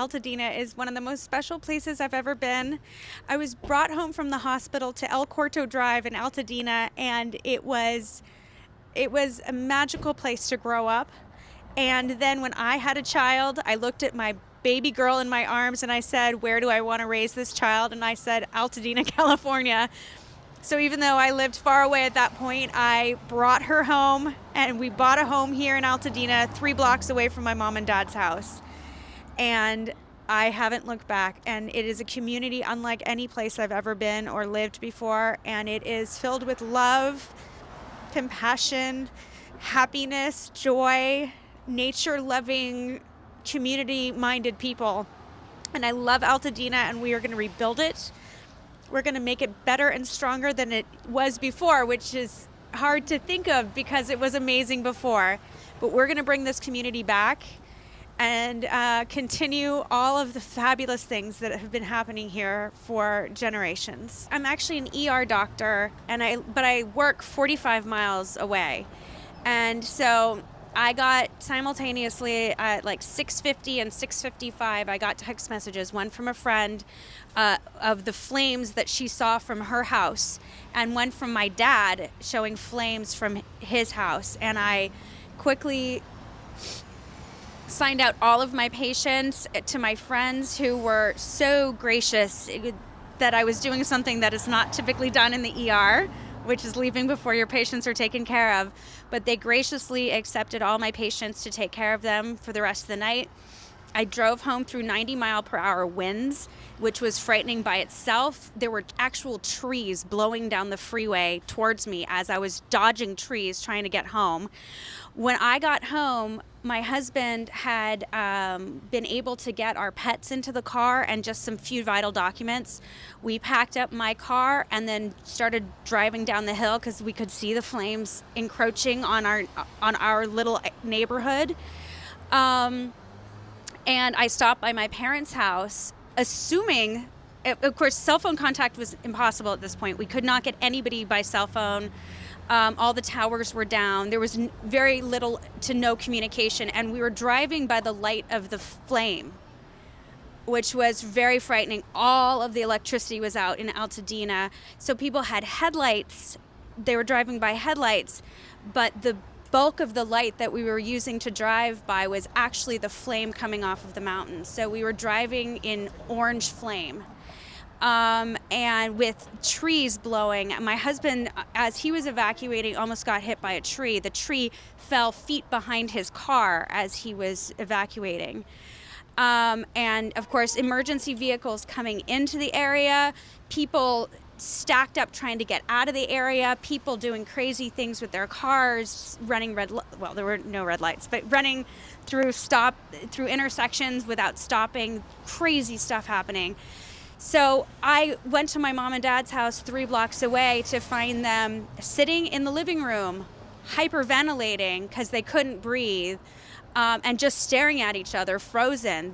Altadena is one of the most special places I've ever been. I was brought home from the hospital to El Corto Drive in Altadena, and it was a magical place to grow up. And then when I had a child, I looked at my baby girl in my arms and I said, where do I want to raise this child? And I said, Altadena, California. So even though I lived far away at that point, I brought her home, and we bought a home here in Altadena, 3 blocks away from my mom and dad's house. And I haven't looked back, and it is a community unlike any place I've ever been or lived before, and it is filled with love, compassion, happiness, joy, nature-loving, community-minded people. And I love Altadena, and we are going to rebuild it. We're going to make it better and stronger than it was before, which is hard to think of because it was amazing before. But we're going to bring this community back and continue all of the fabulous things that have been happening here for generations. I'm actually an ER doctor, but I work 45 miles away. And so I got simultaneously at like 6:50 and 6:55, I got text messages, one from a friend of the flames that she saw from her house, and one from my dad showing flames from his house. And I quickly signed out all of my patients to my friends, who were so gracious that I was doing something that is not typically done in the ER, which is leaving before your patients are taken care of. But they graciously accepted all my patients to take care of them for the rest of the night. I drove home through 90-mile-per-hour winds, which was frightening by itself. There were actual trees blowing down the freeway towards me as I was dodging trees trying to get home. When I got home, my husband had been able to get our pets into the car and just some few vital documents. We packed up my car and then started driving down the hill because we could see the flames encroaching on our little neighborhood. And I stopped by my parents' house, assuming, of course, cell phone contact was impossible at this point. We could not get anybody by cell phone. All the towers were down. There was very little to no communication, and we were driving by the light of the flame, which was very frightening. All of the electricity was out in Altadena, so people had headlights. They were driving by headlights, but the bulk of the light that we were using to drive by was actually the flame coming off of the mountain. So we were driving in orange flame. And with trees blowing. My husband, as he was evacuating, almost got hit by a tree. The tree fell feet behind his car as he was evacuating. And of course, emergency vehicles coming into the area, people stacked up trying to get out of the area, people doing crazy things with their cars, running well, there were no red lights, but running through intersections without stopping, crazy stuff happening. So I went to my mom and dad's house 3 blocks away to find them sitting in the living room, hyperventilating because they couldn't breathe, and just staring at each other, frozen.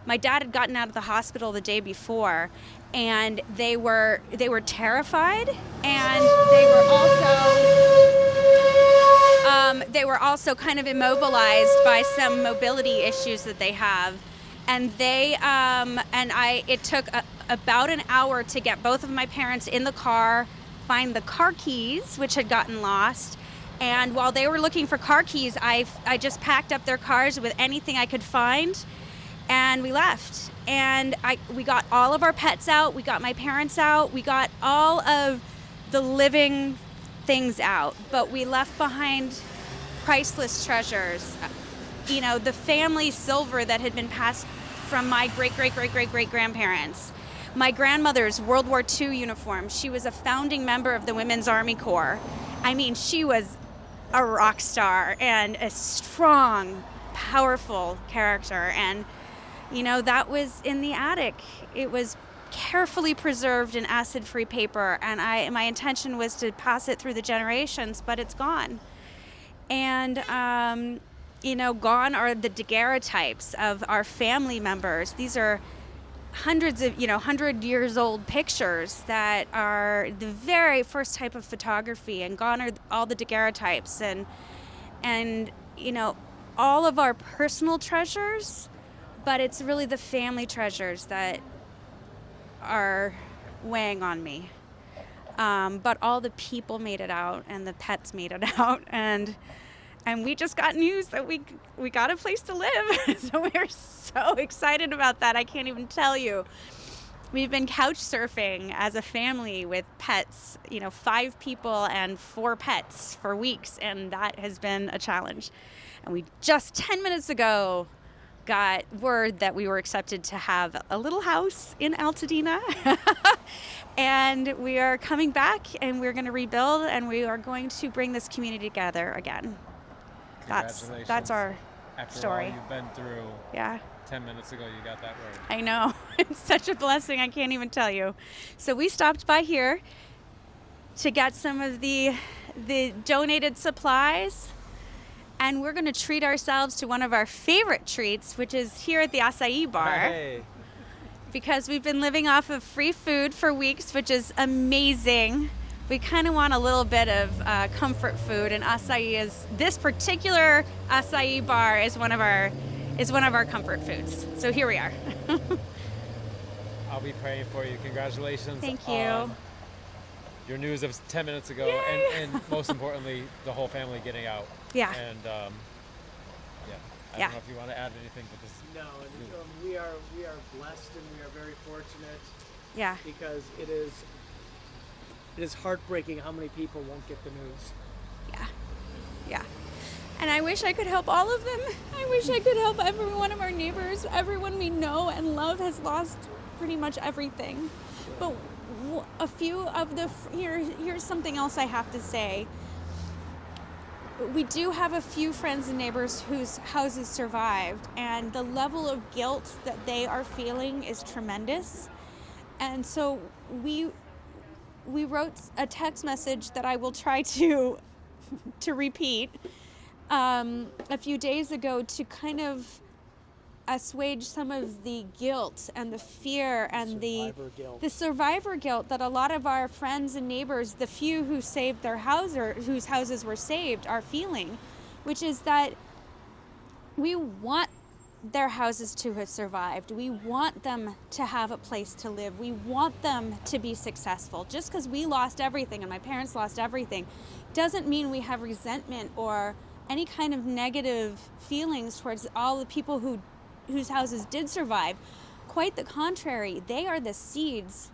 My dad had gotten out of the hospital the day before, and they were terrified, and they were also kind of immobilized by some mobility issues that they have. And it took about an hour to get both of my parents in the car, find the car keys, which had gotten lost. And while they were looking for car keys, I just packed up their cars with anything I could find, and we left. And we got all of our pets out, we got my parents out, we got all of the living things out, but we left behind priceless treasures. You know, the family silver that had been passed from my great-great-great-great-great-grandparents. My grandmother's World War II uniform. She was a founding member of the Women's Army Corps. I mean, she was a rock star and a strong, powerful character. And, you know, that was in the attic. It was carefully preserved in acid-free paper, and my intention was to pass it through the generations, but it's gone. And, gone are the daguerreotypes of our family members. These are hundreds of, 100 years old pictures that are the very first type of photography, and gone are all the daguerreotypes and all of our personal treasures, but it's really the family treasures that are weighing on me. But all the people made it out, and the pets made it out, and we just got news that we got a place to live. So we're so excited about that. I can't even tell you. We've been couch surfing as a family with pets, 5 people and 4 pets for weeks, and that has been a challenge. And we just 10 minutes ago got word that we were accepted to have a little house in Altadena. And we are coming back, and we're going to rebuild, and we are going to bring this community together again. Congratulations. That's our After story. all you've been through. Yeah. 10 minutes ago, you got that word. I know. It's such a blessing. I can't even tell you. So we stopped by here to get some of the donated supplies, and we're going to treat ourselves to one of our favorite treats, which is here at the acai bar. Hey. Because we've been living off of free food for weeks, which is amazing. We kind of want a little bit of comfort food, and this particular acai bar is one of our comfort foods. So here we are. I'll be praying for you. Congratulations. Thank you. On your news of 10 minutes ago, and most importantly, the whole family getting out. Yeah. And I don't know if you want to add anything to this. No, we are blessed, and we are very fortunate. Yeah. Because it is heartbreaking how many people won't get the news. Yeah. And I wish I could help all of them. I wish I could help every one of our neighbors. Everyone we know and love has lost pretty much everything. But a few of here's something else I have to say. We do have a few friends and neighbors whose houses survived, and the level of guilt that they are feeling is tremendous. And so we wrote a text message that I will try to repeat a few days ago to kind of assuage some of the guilt and the fear and the survivor guilt that a lot of our friends and neighbors, the few who saved their house or whose houses were saved, are feeling, which is that we want their houses to have survived. We want them to have a place to live. We want them to be successful. Just because we lost everything and my parents lost everything doesn't mean we have resentment or any kind of negative feelings towards all the people whose houses did survive. Quite the contrary, they are the seeds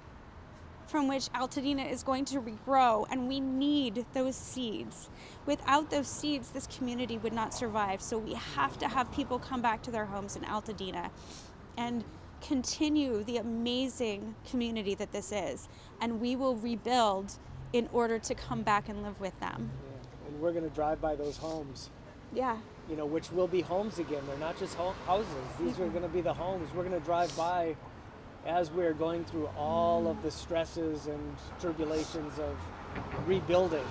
from which Altadena is going to regrow, and we need those seeds. Without those seeds, this community would not survive. So we have to have people come back to their homes in Altadena and continue the amazing community that this is. And we will rebuild in order to come back and live with them. Yeah. And we're going to drive by those homes. Yeah. Which will be homes again. They're not just houses. These are going to be the homes. We're going to drive by as we're going through all of the stresses and tribulations of rebuilding.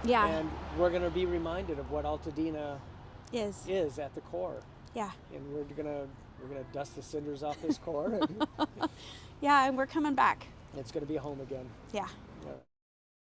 Yeah. And we're going to be reminded of what Altadena is at the core. Yeah. And we're gonna dust the cinders off this core. And yeah, and we're coming back. It's going to be a home again. Yeah.